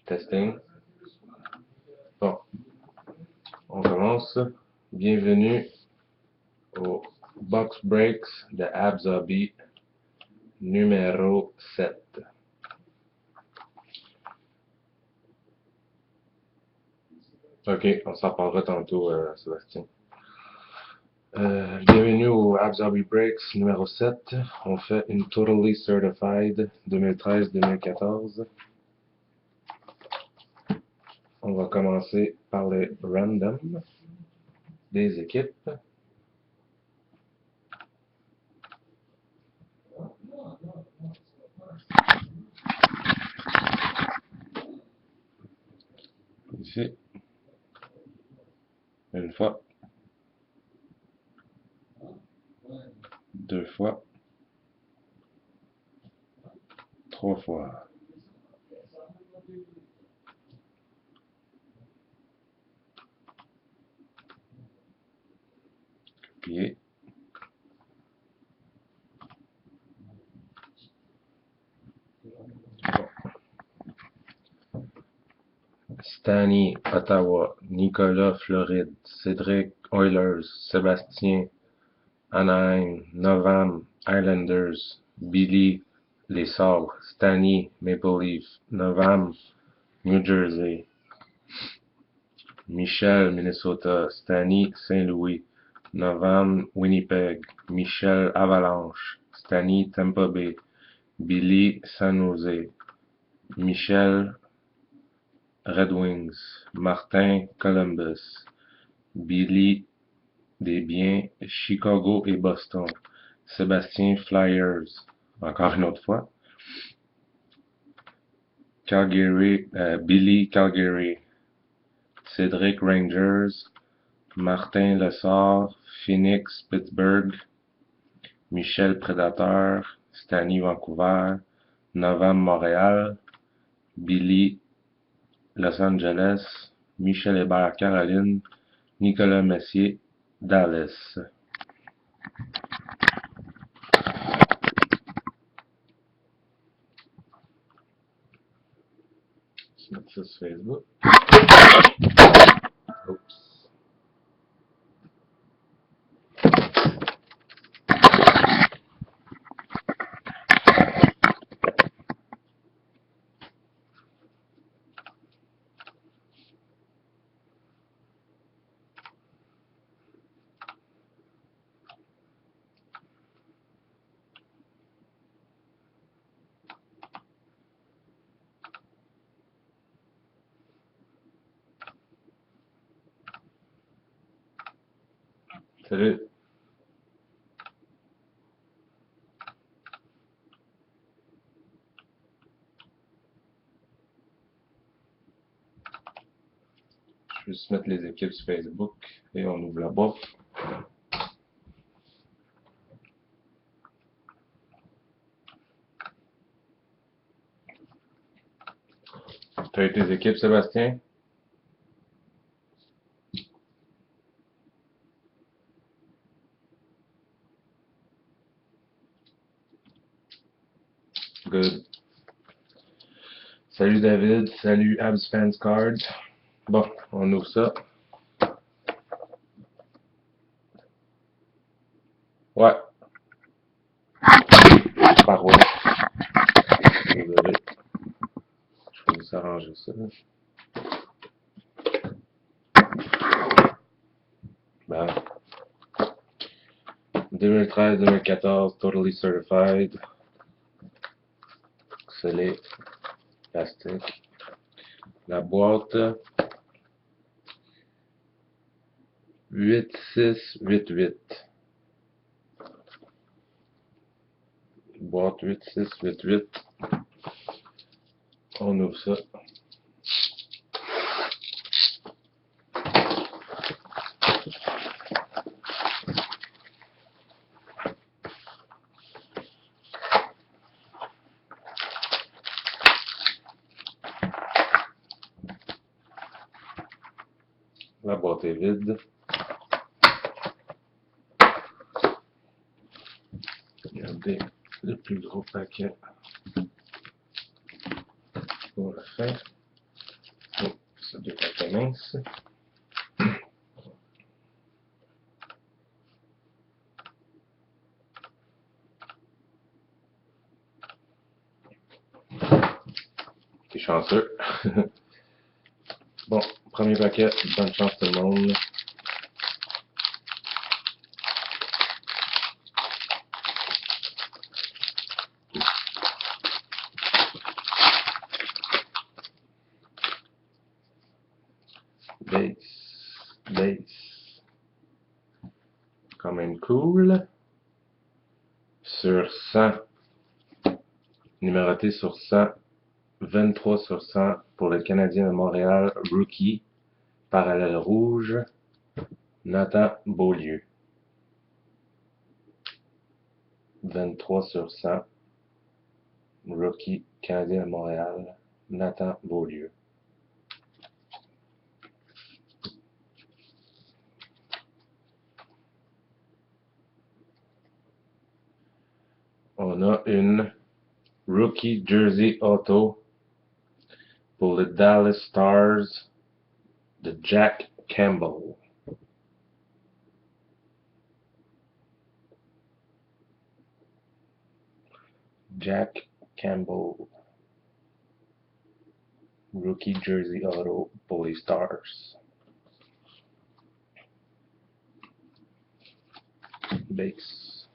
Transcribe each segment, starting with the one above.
Testing. Bon, on commence. Bienvenue au Box Breaks de HabsHobby numéro 7. Ok, on s'en parlera tantôt, Sébastien. Bienvenue au HabsHobby Breaks numéro 7. On fait une Totally Certified 2013-2014. On va commencer par les random des équipes. Ici. Une fois. Deux fois. Trois fois. Copier. Stanley, Ottawa, Nicolas, Floride, Cédric, Oilers, Sébastien, Anaheim, Novam, Islanders, Billy, Les Sabres, Stanley, Maple Leaf, Novam, New Jersey, Michel, Minnesota, Stanley, Saint-Louis, Novam, Winnipeg, Michel, Avalanche, Stanley, Tampa Bay, Billy, San Jose, Michel, Red Wings, Martin, Columbus, Billy, des biens, Chicago et Boston, Sébastien, Flyers, encore une autre fois, Calgary, Billy, Calgary, Cédric, Rangers, Martin, Lessard, Phoenix, Pittsburgh, Michel, Predator, Stanley, Vancouver, Novam, Montréal, Billy, Los Angeles, Michel Hébert, Caroline, Nicolas Messier, Dallas. Je vais mettre ça sur Facebook. Oups. Salut. Je vais juste mettre les équipes sur Facebook et on ouvre la boîte. T'as eu tes équipes, Sébastien? Good. Salut David, salut Habs Fans Card. Bon, on ouvre ça. Ouais. Par ouais. Désolé. Je vais vous arranger ça. Ben. 2013-2014, Totally Certified. Scellé. Plastique. La boîte. 8688. Boîte 8688. On ouvre ça. La boîte est vide. Regardez le plus gros paquet pour la fin. très mince. T'es chanceux. Bon, premier paquet, bonne chance tout le monde. Base. Quand même cool. Sur 100. Numéroté sur 100. 23 sur 100 pour le Canadien de Montréal, rookie. Parallèle rouge. Nathan Beaulieu. 23 sur 100. Rookie Canadien de Montréal, Nathan Beaulieu. On a une Rookie Jersey Auto pour le Dallas Stars de Jack Campbell. Jack Campbell. Rookie Jersey Auto pour les Stars. Base.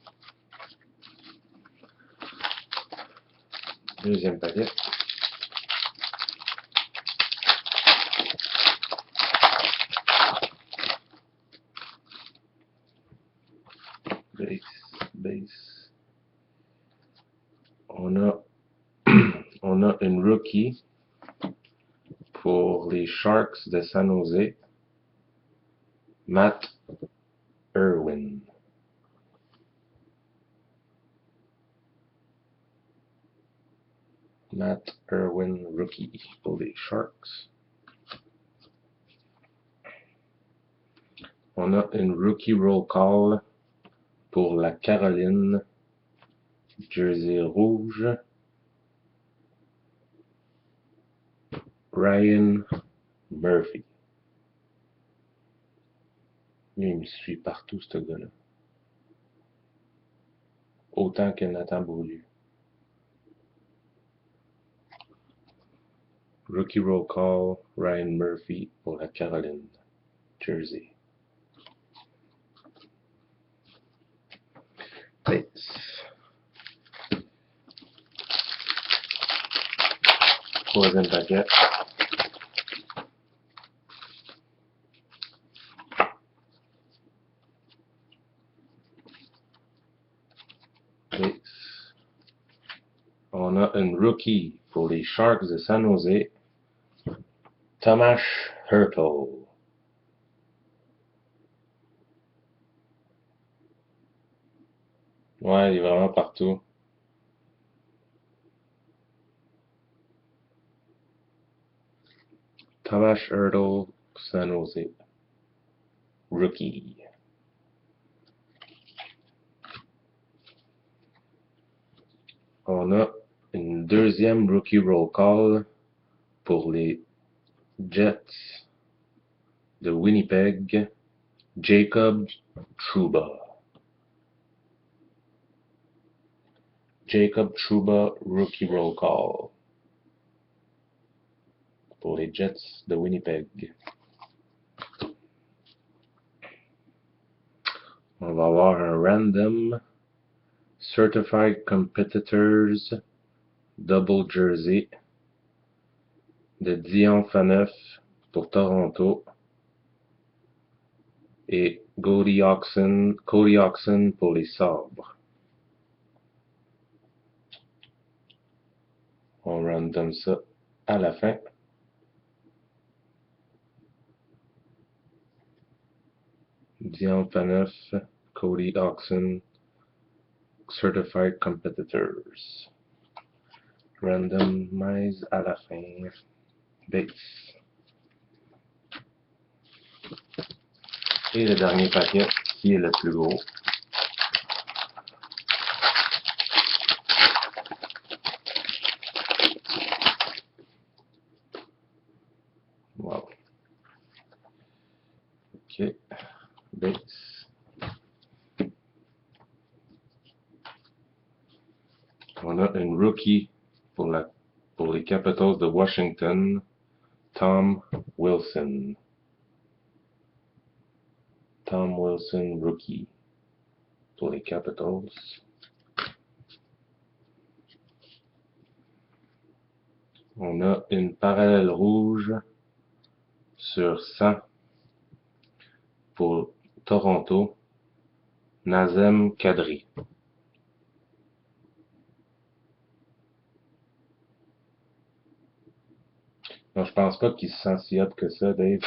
Deuxième paquet. Base. On a une rookie pour les Sharks de San Jose, Matt Irwin. Matt Irwin, rookie pour les Sharks. On a une rookie roll call pour la Caroline, jersey rouge, Ryan Murphy. Lui, il me suit partout, ce gars-là. Autant que Nathan Beaulieu. Rookie roll call, Ryan Murphy pour la Caroline, jersey. Base. Troisième paquet. Base. On a une rookie pour les Sharks de San Jose, Thomas Hertel. Ouais, il est vraiment partout. Thomas Hertel, San Jose. Rookie. On a une deuxième rookie roll call pour les Jets de Winnipeg, Jacob Trouba. Jacob Trouba, rookie roll call pour les Jets de Winnipeg. On va avoir un random Certified Competitors double jersey de Dion Phaneuf pour Toronto et Cody Oxen pour les Sabres. On random ça à la fin. Dion Phaneuf, Cody Oxen, Certified Competitors. Randomize à la fin. Base. Et le dernier paquet, qui est le plus gros. Wow. OK. Base. On a une rookie pour les Capitals de Washington, Tom Wilson. Tom Wilson, rookie pour les Capitals. On a une parallèle rouge sur 100 pour Toronto, Nazem Kadri. Non, je pense pas qu'il se sent si hot que ça, Dave.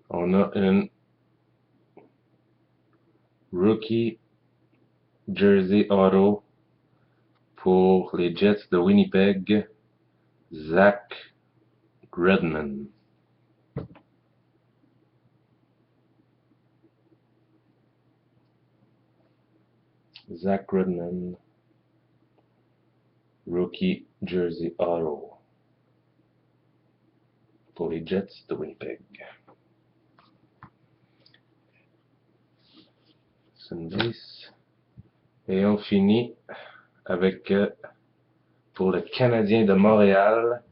On a une rookie jersey auto pour les Jets de Winnipeg, Zach Redman. Zach Redman, rookie jersey auto pour les Jets de Winnipeg. C'est une base. Et on finit avec, pour le Canadien de Montréal,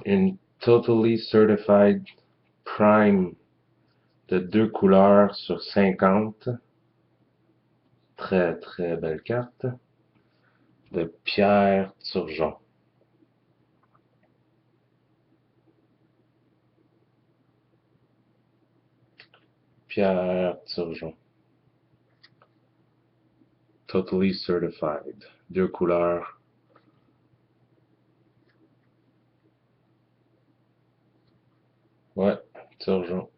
une Totally Certified Prime de 2 couleurs sur 50. Très très belle carte. De Pierre Turgeon. Pierre Turgeon. Totally Certified. 2 couleurs. Ouais, Turgeon.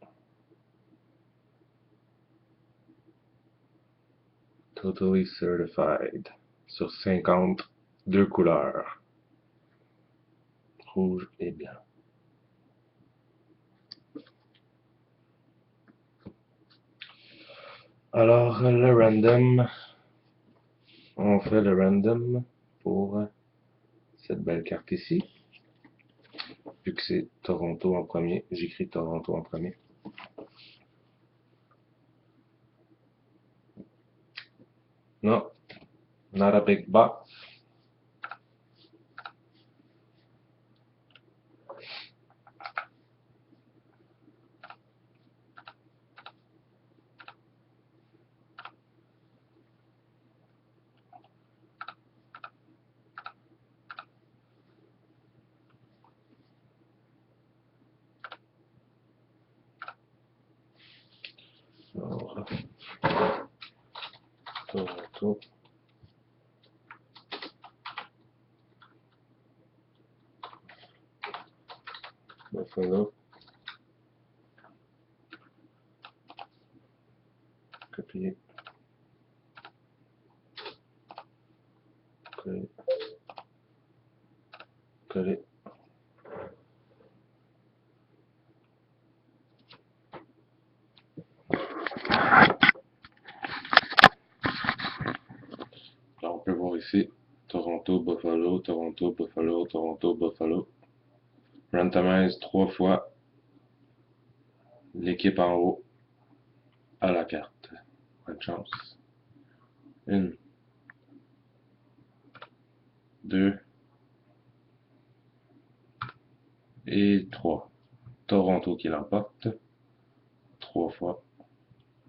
Totally Certified. Sur 50, 2 couleurs. Rouge et blanc. Alors, le random. On fait le random pour cette belle carte ici. Vu que c'est Toronto en premier, j'écris Toronto en premier. Non, not a big box. Alors, Toronto. Buffalo. Copier. Coller. Coller. Alors, on peut voir ici Toronto, Buffalo, Toronto, Buffalo, Toronto, Buffalo. Randomize 3 fois l'équipe en haut à la carte. Bonne chance. 1, 2 et 3. Toronto qui l'emporte. 3 fois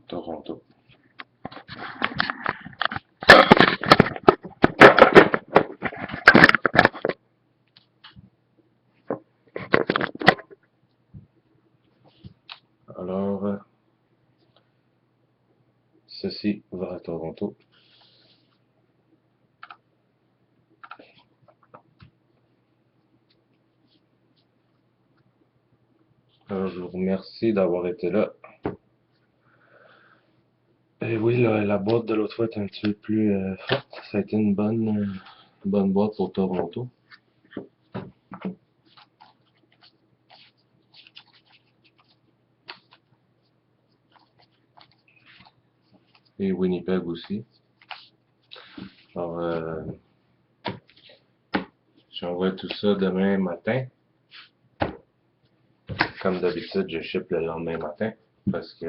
Toronto. Alors, ceci va à Toronto. Alors, je vous remercie d'avoir été là. Et oui, la boîte de l'autre fois est un petit peu plus forte. Ça a été une bonne boîte pour Toronto. Et Winnipeg aussi. Alors, J'envoie tout ça demain matin. Comme d'habitude, je ship le lendemain matin. Parce que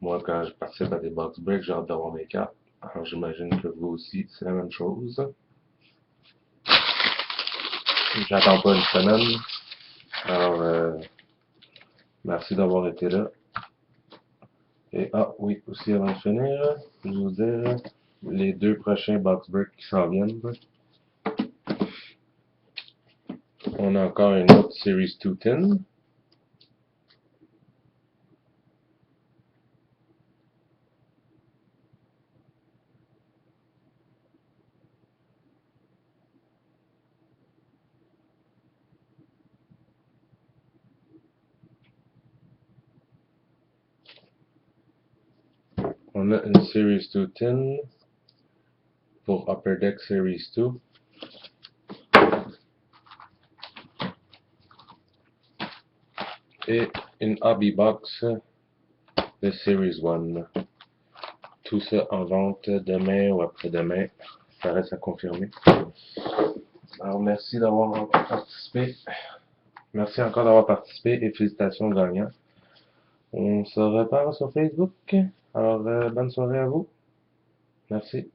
moi, quand je participe à des box breaks, j'ai hâte d'avoir mes cartes. Alors j'imagine que vous aussi, c'est la même chose. J'attends pas une semaine. Alors, merci d'avoir été là. Et oui, aussi avant de finir, je vais vous dire les 2 prochains box breaks qui s'en viennent. On a encore une autre Series 210. On a une Series 210 pour Upper Deck Series 2. Et une Hobby Box de Series 1. Tout ça en vente demain ou après-demain. Ça reste à confirmer. Alors, merci d'avoir participé. Merci encore d'avoir participé et félicitations aux gagnants. On se reparle sur Facebook. Alors, bonne soirée à vous. Merci.